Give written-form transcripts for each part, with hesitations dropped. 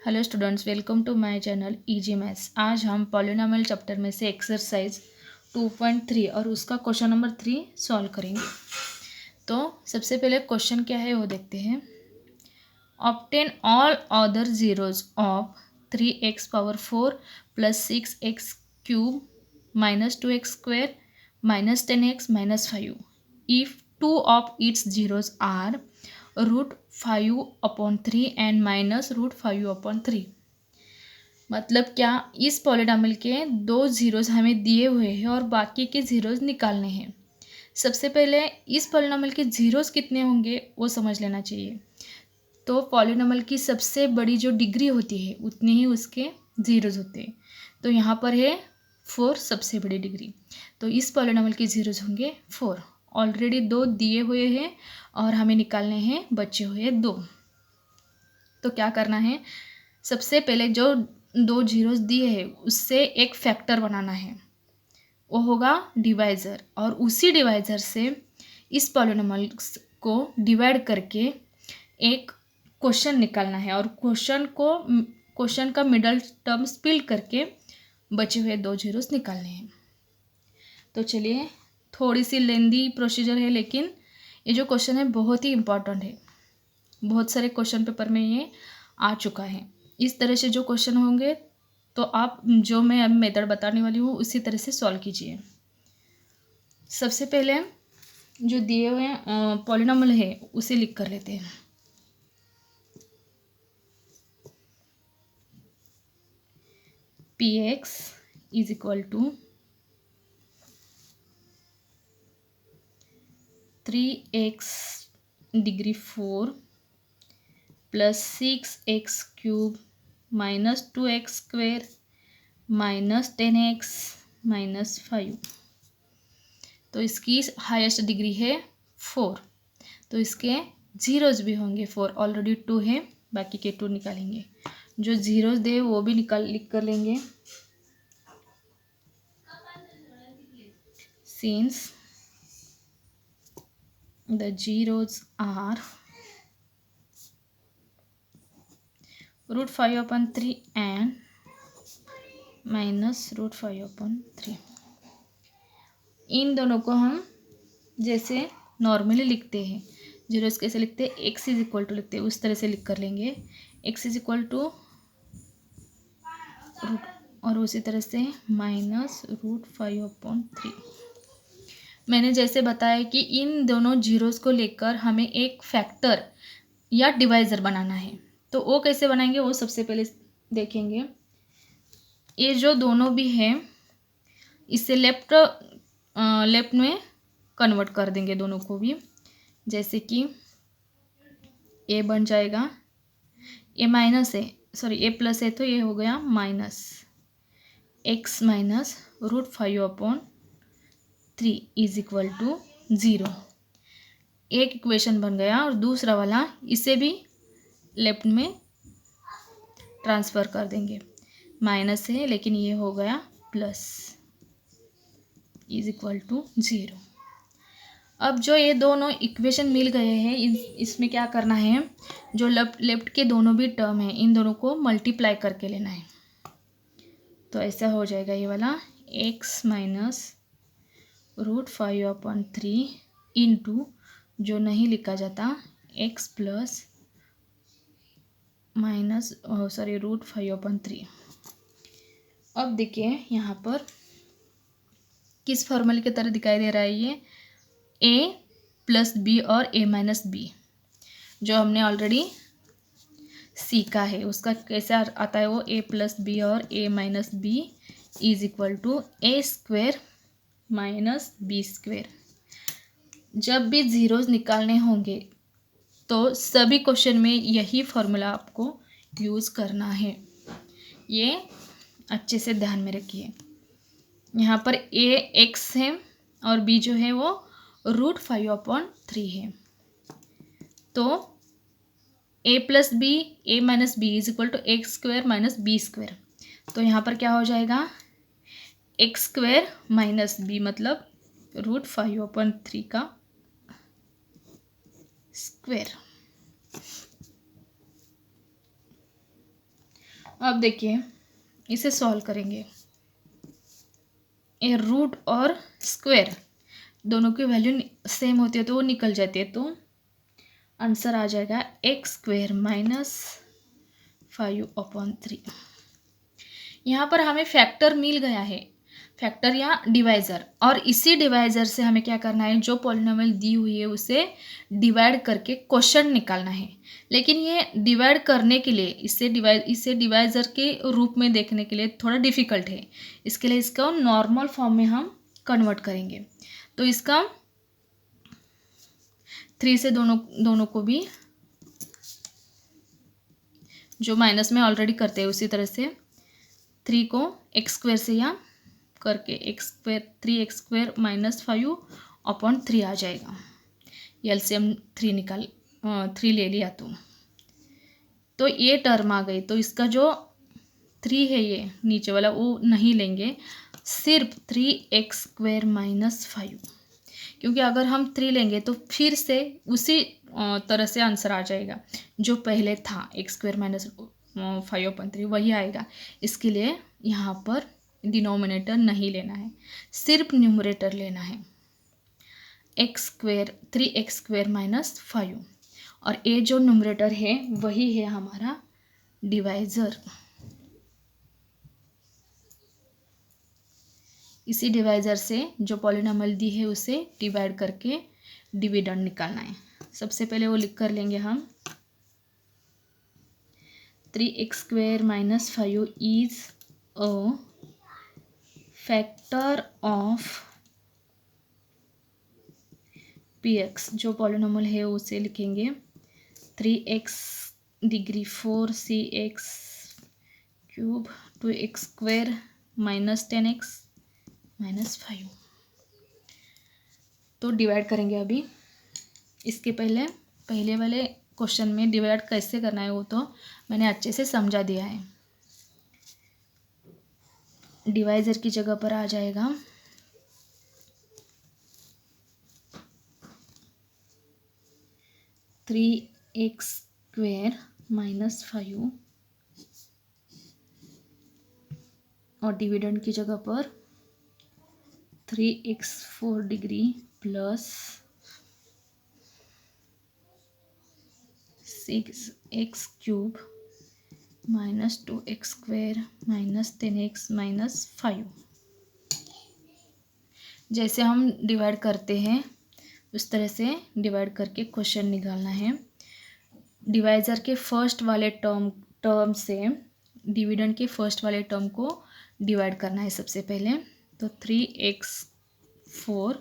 Hello students, welcome to my channel easy maths. आज हम polynomial chapter में से एक्सरसाइज 2.3 और उसका क्वेश्चन नंबर 3 सॉल्व करेंगे। तो सबसे पहले क्वेश्चन क्या है वो देखते हैं। Obtain all other zeros of 3x⁴ + 6x³ - 2x² - 10x - 5 if two of its zeros are √5/3 and -√5/3। मतलब क्या, इस पॉलिनोमियल के दो जीरोज हमें दिए हुए हैं और बाकी के जीरोज निकालने हैं। सबसे पहले इस पॉलिनोमियल के जीरोज कितने होंगे वो समझ लेना चाहिए। तो पॉलिनोमियल की सबसे बड़ी जो डिग्री होती है उतने ही उसके जीरोज होते हैं। तो यहाँ पर है 4 सबसे बड़ी डिग्री। तो इस पॉलिनोमियल के जीरोज होंगे 4। ऑलरेडी 2 दिए हुए हैं और हमें निकालने हैं बचे हुए 2। तो क्या करना है, सबसे पहले जो 2 जीरोज दिए हैं उससे एक फैक्टर बनाना है, वो होगा डिवाइज़र। और उसी डिवाइज़र से इस पॉलिनोमियल को डिवाइड करके एक क्वेश्चन निकालना है और क्वेश्चन का मिडल टर्म स्पिल करके बचे हुए 2 जीरोस निकालने हैं। तो चलिए, थोड़ी सी लेंदी प्रोसीजर है लेकिन ये जो क्वेश्चन है बहुत ही इम्पॉर्टेंट है। बहुत सारे क्वेश्चन पेपर में ये आ चुका है। इस तरह से जो क्वेश्चन होंगे तो आप जो मैं अब मेथड बताने वाली हूँ उसी तरह से सॉल्व कीजिए। सबसे पहले जो दिए हुए पॉलिनोमियल है उसे लिख कर लेते हैं। px = 3x degree 4 + 6x³ - 2x² - 10x - 5। तो इसकी हाईएस्ट डिग्री है 4। तो इसके जीरोज भी होंगे 4। ऑलरेडी 2 है, बाकी के 2 निकालेंगे। जो जीरोज दे वो भी लिख कर लेंगे। Since the zeros are √5/3 and -√5/3, इन दोनों को हम जैसे नॉर्मली लिखते हैं, जीरोस कैसे लिखते हैं, x = लिखते हैं उस तरह से लिख कर लेंगे। x = और उसी तरह से -√5/3। मैंने जैसे बताया कि इन दोनों जीरोस को लेकर हमें एक फैक्टर या डिवाइज़र बनाना है। तो वो कैसे बनाएंगे वो सबसे पहले देखेंगे। ये जो दोनों भी हैं इससे लेफ्ट में कन्वर्ट कर देंगे दोनों को भी। जैसे कि ए बन जाएगा, ए माइनस है, सॉरी ए प्लस है तो ये हो गया -x - √5/3 = 0। एक इक्वेशन बन गया और दूसरा वाला इसे भी लेफ्ट में ट्रांसफ़र कर देंगे। माइनस है लेकिन ये हो गया प्लस = 0। अब जो ये दोनों इक्वेशन मिल गए हैं इसमें क्या करना है, जो लेफ्ट के दोनों भी टर्म हैं इन दोनों को मल्टीप्लाई करके लेना है। तो ऐसा हो जाएगा ये वाला x - √5/3 इंटू जो नहीं लिखा जाता x प्लस √5/3। अब देखिए यहाँ पर किस फॉर्मूले की तरह दिखाई दे रहा है ये, a + b और a - b जो हमने ऑलरेडी सीखा है उसका कैसे आता है वो a + b और a - b = a² - b²। जब भी जीरोज निकालने होंगे तो सभी क्वेश्चन में यही फॉर्मूला आपको यूज़ करना है। ये अच्छे से ध्यान में रखिए। यहाँ पर a x है और b जो है वो √5/3 है। तो a + b a - b = x² - b²। तो यहाँ पर क्या हो जाएगा, x² - b मतलब √5/3 का स्क्वायर। अब देखिए इसे सॉल्व करेंगे। ये रूट और स्क्वायर दोनों की वैल्यू सेम होती है तो वो निकल जाती है, तो आंसर आ जाएगा एक्स स्क्वायर माइनस 5/3। यहाँ पर हमें फैक्टर मिल गया है, फैक्टर या डिवाइज़र, और इसी डिवाइज़र से हमें क्या करना है, जो पॉलिनोमियल दी हुई है उसे डिवाइड करके क्वोशंट निकालना है। लेकिन ये डिवाइड करने के लिए इसे डिवाइज़र के रूप में देखने के लिए थोड़ा डिफ़िकल्ट है। इसके लिए इसका नॉर्मल फॉर्म में हम कन्वर्ट करेंगे। तो इसका 3 से दोनों को भी जो माइनस में ऑलरेडी करते हैं उसी तरह से 3 को एक्स स्क्वायर से या करके x square 3x square minus 5/3 आ जाएगा। एलसीएम 3 ले लिया तो ये टर्म आ गई। तो इसका जो 3 है ये नीचे वाला वो नहीं लेंगे, सिर्फ 3x स्क्वायर माइनस 5, क्योंकि अगर हम 3 लेंगे तो फिर से उसी तरह से आंसर आ जाएगा जो पहले था, एक्स स्क्वायर माइनस 5/3 वही आएगा। इसके लिए यहाँ पर डिनोमिनेटर नहीं लेना है, सिर्फ न्यूमरेटर लेना है, x square 3x square minus 5, और ये जो न्यूमरेटर है वही है हमारा डिवाइज़र। इसी डिवाइज़र से जो पॉलिनोमियल दी है उसे डिवाइड करके डिविडेंड निकालना है। सबसे पहले वो लिख कर लेंगे हम 3x square minus 5 is a factor of px। जो पॉलिनोमियल है उसे लिखेंगे 3x degree 4cx cube 2x square minus 10x minus 5। तो डिवाइड करेंगे अभी। इसके पहले वाले क्वेश्चन में डिवाइड कैसे करना है वो तो मैंने अच्छे से समझा दिया है। डिवाइज़र की जगह पर आ जाएगा 3x स्क्वायर माइनस 5 और डिविडेंड की जगह पर 3x 4 degree plus 6x cube minus 2x square minus 10x minus 5। जैसे हम डिवाइड करते हैं उस तरह से डिवाइड करके क्वेश्चन निकालना है। डिवाइज़र के फर्स्ट वाले टर्म से डिविडेंड के फर्स्ट वाले टर्म को डिवाइड करना है सबसे पहले। तो 3x 4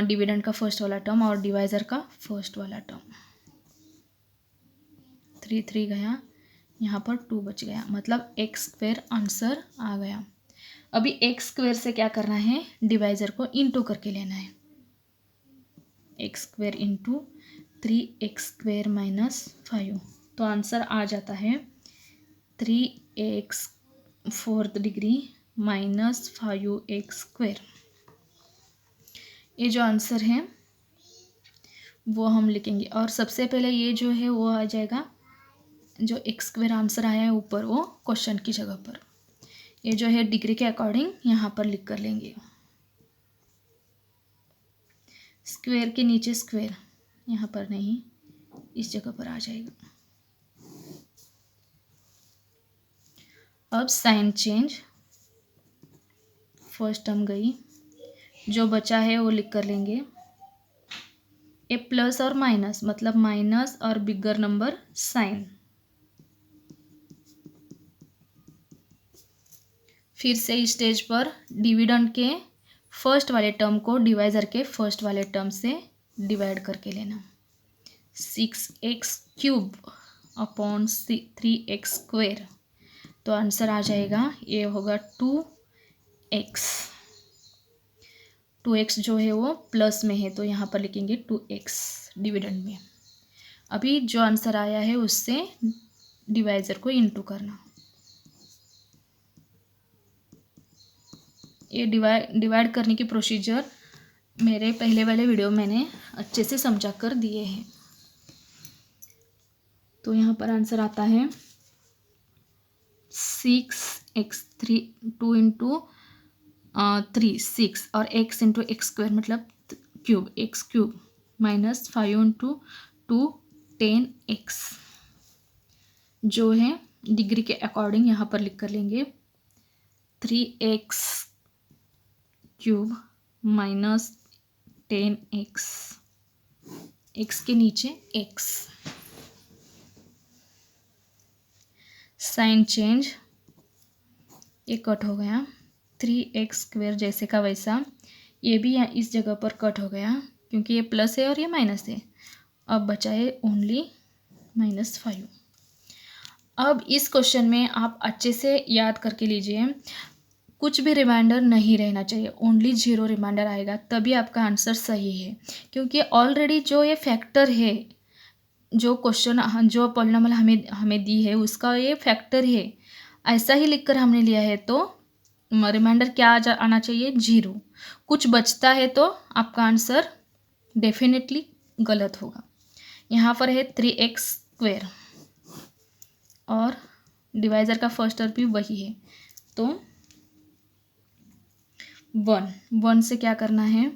डिविडेंड का फर्स्ट वाला टर्म और डिवाइज़र का फर्स्ट वाला टर्म, 3 गया, यहाँ पर 2 बच गया, मतलब एक्स स्क्वायर आंसर आ गया। अभी एक्स स्क्वायर से क्या करना है, डिवाइज़र को इंटू करके लेना है, x square into 3x square minus 5। तो आंसर आ जाता है 3x 4th degree minus 5x square. ये जो आंसर है वो हम लिखेंगे, और सबसे पहले ये जो है वो आ जाएगा, जो एक्स स्क्वायर आंसर आया है ऊपर वो क्वेश्चन की जगह पर, ये जो है डिग्री के अकॉर्डिंग यहाँ पर लिख कर लेंगे। स्क्वायर के नीचे स्क्वायर, यहाँ पर नहीं, इस जगह पर आ जाएगा। अब साइन चेंज, फर्स्ट टर्म गई, जो बचा है वो लिख कर लेंगे। ए प्लस और माइनस, मतलब माइनस और बिगर नंबर साइन। फिर से इस स्टेज पर डिविडेंड के फर्स्ट वाले टर्म को डिवाइज़र के फर्स्ट वाले टर्म से डिवाइड करके लेना, 6x cube upon 3x square. तो आंसर आ जाएगा, ये होगा 2x जो है वो प्लस में है तो यहाँ पर लिखेंगे 2x डिविडेंड में। अभी जो आंसर आया है उससे डिवाइज़र को इंटू करना। ये डिवाइड करने की प्रोसीजर मेरे पहले वाले वीडियो मैंने अच्छे से समझा कर दिए हैं। तो यहाँ पर आंसर आता है 6x3 2 इंटू 3 6 और x इंटू एक्स स्क्वायर मतलब cube x cube minus 5 into 2 10x जो है डिग्री के अकॉर्डिंग यहाँ पर लिख कर लेंगे 3x cube minus 10x x के नीचे x साइन चेंज ये कट हो गया 3x स्क्वायर जैसे का वैसा ये भी यहाँ इस जगह पर कट हो गया क्योंकि ये प्लस है और ये माइनस है। अब बचा है ओनली -5। अब इस क्वेश्चन में आप अच्छे से याद करके लीजिए, कुछ भी रिमाइंडर नहीं रहना चाहिए, ओनली 0 रिमाइंडर आएगा तभी आपका आंसर सही है। क्योंकि ऑलरेडी जो ये फैक्टर है, जो क्वेश्चन जो पॉलिनॉमियल हमें दी है उसका ये फैक्टर है, ऐसा ही लिखकर हमने लिया है तो रिमाइंडर क्या आना चाहिए 0। कुछ बचता है तो आपका आंसर डेफिनेटली गलत होगा। यहाँ पर है 3x स्क्वायर और डिवाइज़र का फर्स्ट टर्म भी वही है तो 1 से क्या करना है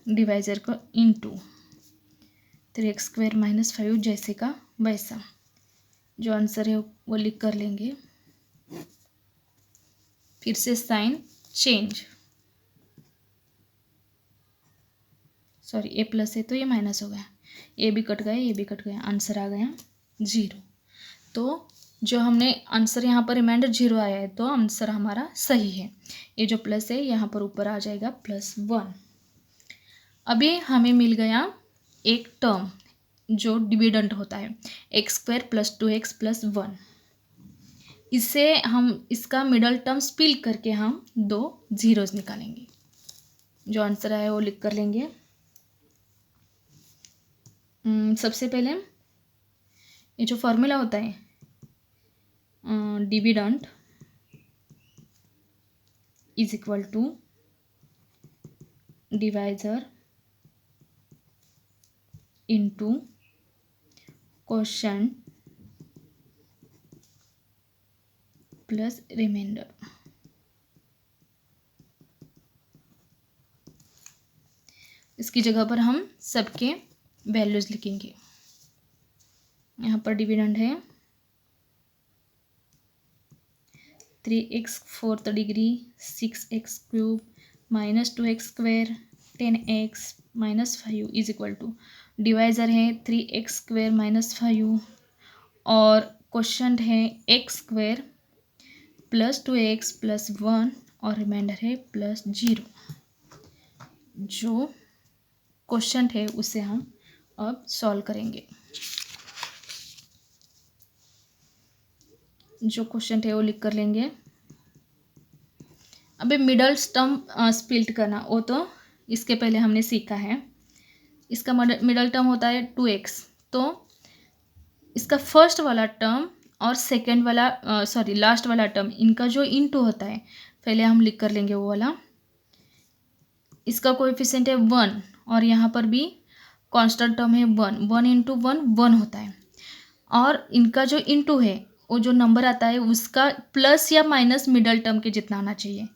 डिवाइज़र को इनटू 3x स्क्वायर -5 जैसे का वैसा जो आंसर है वो लिख कर लेंगे। फिर से साइन चेंज, सॉरी ए प्लस है तो ये माइनस हो गया, ए भी कट गया ये भी कट गया, आंसर आ गया 0। तो जो हमने आंसर यहाँ पर रिमाइंडर 0 आया है तो आंसर हमारा सही है। ये जो प्लस है यहाँ पर ऊपर आ जाएगा +1। अभी हमें मिल गया एक टर्म जो डिविडेंट होता है x स्क्वायर + 2x + 1। इससे हम इसका मिडल टर्म स्प्लिट करके हम 2 जीरोस निकालेंगे। जो आंसर आया वो लिख कर लेंगे। सबसे पहले ये जो फॉर्मूला होता है dividend is equal to divisor into quotient plus remainder. इसकी जगह पर हम सबके वैल्यूज लिखेंगे। यहाँ पर डिविडेंड है 3x 4th degree 6x cube -2x square 10x -5 is equal to divisor है 3x स्क्वायर -5 और क्वोशंट है x स्क्वायर + 2x + 1 और रिमाइंडर है +0। जो क्वोशंट है उसे हम अब सॉल्व करेंगे। जो क्वेश्चन है वो लिख कर लेंगे। अबे मिडल टर्म स्प्लिट करना वो तो इसके पहले हमने सीखा है। इसका मिडल टर्म होता है 2x, तो इसका फर्स्ट वाला टर्म और सेकंड वाला लास्ट वाला टर्म इनका जो इनटू होता है पहले हम लिख कर लेंगे वो वाला। इसका कोएफिशिएंट है 1 और यहाँ पर भी कांस्टेंट टर्म है 1, 1 इंटू 1 1 होता है। और इनका जो इनटू है वो जो नंबर आता है उसका प्लस या माइनस मिडल टर्म के जितना आना चाहिए।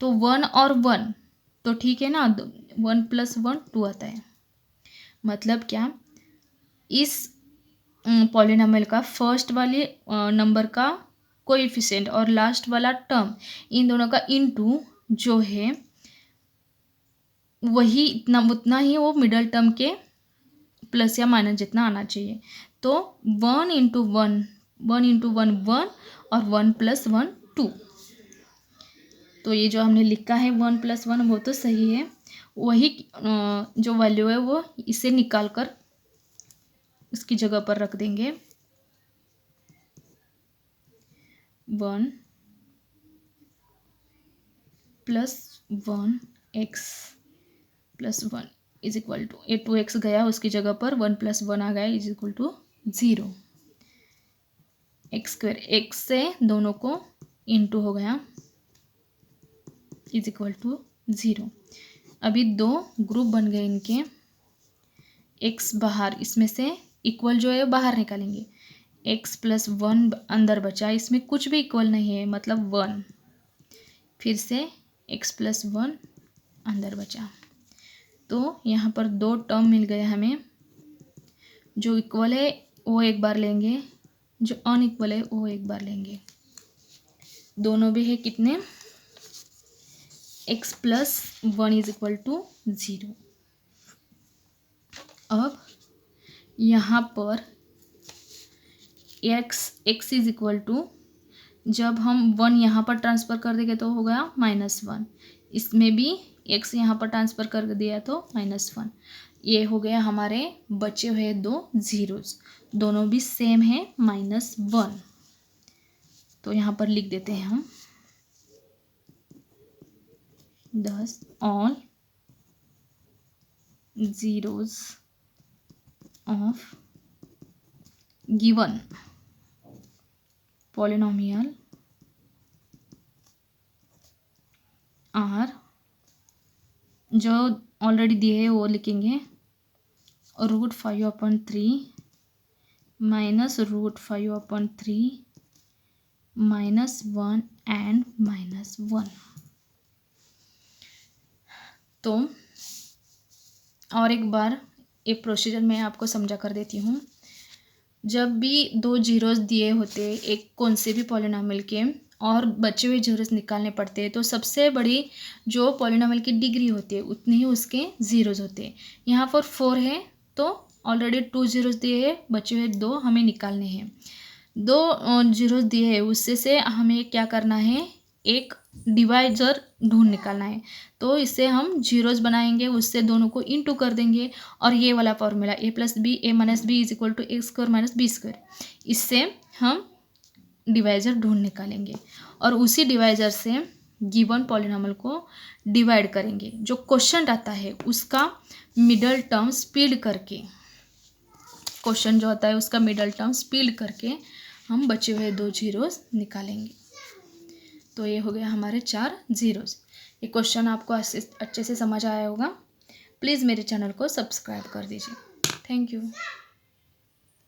तो 1 और 1 तो ठीक है ना, 1 + 1 2 आता है। मतलब क्या, इस पॉलिनॉमियल का फर्स्ट वाले नंबर का कोएफिशिएंट और लास्ट वाला टर्म इन दोनों का इनटू जो है वही उतना ही वो मिडल टर्म के प्लस या माइनस जितना आना चाहिए। तो 1 इंटू 1 1 और 1 + 1 2। तो ये जो हमने लिखा है 1 + 1 वो तो सही है, वही जो वैल्यू है वो इसे निकाल कर इसकी जगह पर रख देंगे। 1 + 1x + 1 इज इक्वल टू, ये 2x गया उसकी जगह पर 1 + 1 आ गया is equal to 0। x square x से दोनों को इनटू हो गया इज इक्वल टू 0। अभी 2 ग्रुप बन गए इनके, x बाहर, इसमें से इक्वल जो है बाहर निकालेंगे। एक्स प्लस वन अंदर बचा, इसमें कुछ भी इक्वल नहीं है मतलब वन। फिर से एक्स प्लस वन अंदर बचा, तो यहाँ पर दो टर्म मिल गए हमें। जो इक्वल है वो एक बार लेंगे, जो अनइक्वल है वो एक बार लेंगे। दोनों भी है कितने, x plus one is equal to zero. अब यहाँ पर एक्स इज इक्वल टू, जब हम वन यहाँ पर ट्रांसफ़र कर देंगे तो हो गया -1। इसमें भी एक्स यहाँ पर ट्रांसफ़र कर दिया तो -1। ये हो गया हमारे बचे हुए दो ज़ीरोज़, दोनों भी सेम है -1। तो यहाँ पर लिख देते हैं हम 10 all zeros of given polynomial are, जो ऑलरेडी दिए है वो लिखेंगे, √5/3 -√5/3 -1 एंड -1। तो और एक बार ये प्रोसीजर मैं आपको समझा कर देती हूँ। जब भी दो जीरोस दिए होते एक कौन से भी पॉलिनोमियल के और बचे हुए जीरोस निकालने पड़ते हैं, तो सबसे बड़ी जो पॉलिनोमियल की डिग्री होती है उतने ही उसके ज़ीरोज़ होते हैं। यहाँ पर 4 है तो ऑलरेडी 2 जीरोस दिए हैं, बचे हुए दो हमें निकालने हैं। दो जीरोस दिए हैं उससे से हमें क्या करना है, एक डिवाइजर ढूंढ निकालना है। तो इससे हम जीरोस बनाएंगे, उससे दोनों को इनटू कर देंगे और ये वाला formula a+b is equal to a² - b², इससे हम डिवाइजर ढूंढ निकालेंगे और उसी डिवाइजर से गिवन पॉलिनोमियल को डिवाइड करेंगे। जो क्वेश्चन आता है उसका मिडल टर्म स्पीड करके, क्वेश्चन जो होता है उसका मिडल टर्म स्पीड करके हम बचे हुए दो जीरोस निकालेंगे। तो ये हो गया हमारे 4 जीरोस। ये क्वेश्चन आपको अच्छे से समझ आया होगा। प्लीज़ मेरे चैनल को सब्सक्राइब कर दीजिए। Thank you.